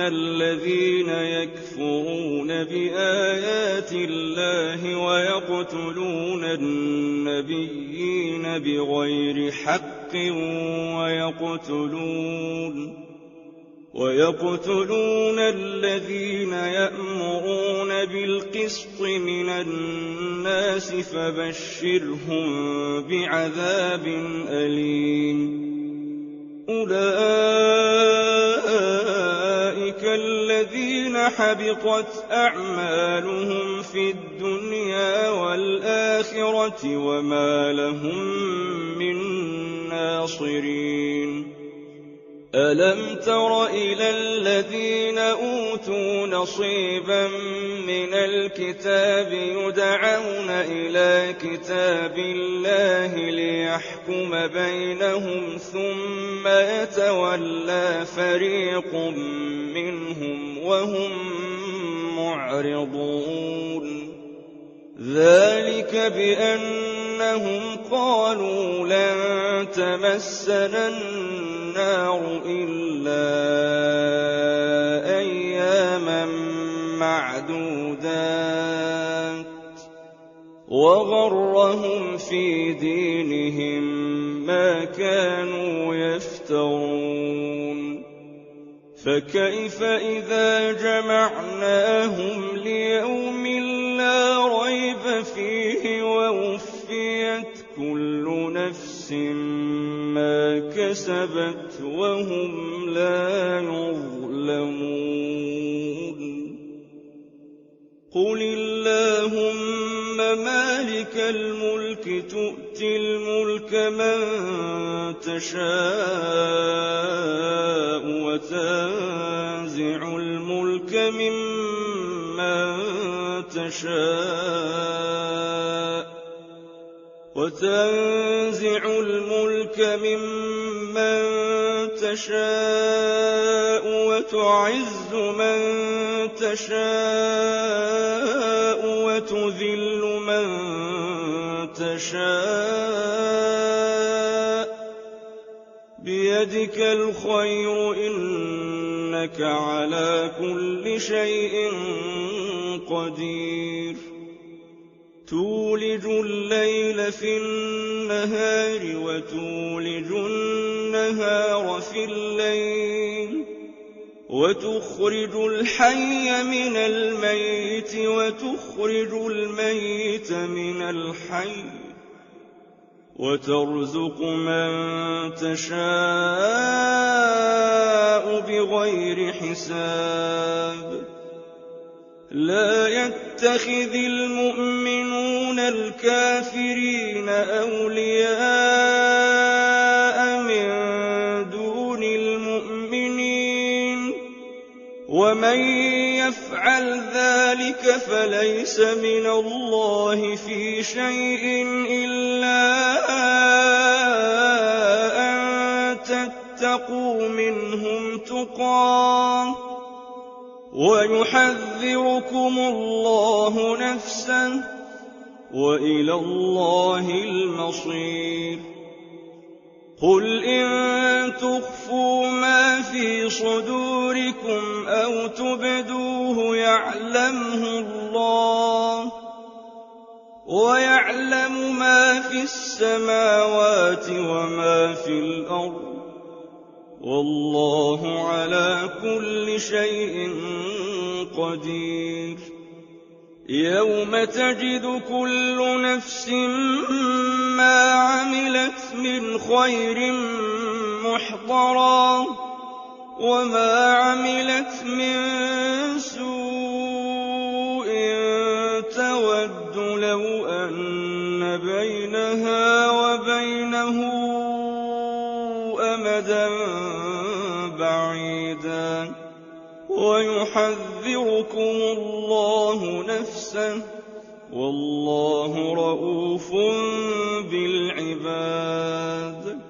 الذين يكفرون بآيات الله ويقتلون النبيين بغير حق ويقتلون الذين يأمرون بالقسط من الناس فبشرهم بعذاب أليم. أولئك الذين حبطت أعمالهم في الدنيا والآخرة وما لهم من ناصرين. ألم تر إلى الذين أوتوا نصيبا من الكتاب يدعون إلى كتاب الله ليحكم بينهم ثم يتولى فريق منهم وهم معرضون. ذلك بأنهم قالوا لن تمسنا النار إلا أياما معدودات وغرهم في دينهم ما كانوا يفترون. فكيف إذا جمعناهم ليوم لا ريب فيه ووفيت كل نفس ما كسبت وهم لا يظلمون. قل اللهم مالك الملك تؤتي الملك من تشاء وتنزع الملك ممن تشاء وتعز من تشاء وتذل من تشاء بيدك الخير إنك على كل شيء قدير. تولج الليل في النهار وتولج النهار في الليل وتخرج الحي من الميت وتخرج الميت من الحي وترزق من تشاء بغير حساب. لا يتخذ المؤمنون الكافرين أولياء من دون المؤمنين ومن يفعل ذلك فليس من الله في شيء إلا أن تتقوا منهم تقاه ويحذركم الله نفسه وإلى الله المصير. قل إن تخفوا ما في صدوركم أو تبدوه يعلمه الله ويعلم ما في السماوات وما في الأرض والله على كل شيء قدير. يوم تجد كل نفس ما عملت من خير محضرا وما عملت من سوء تود لو أن بينها وبينه أمدا بعيدا ويحذركم الله نفسه والله رءوف بالعباد.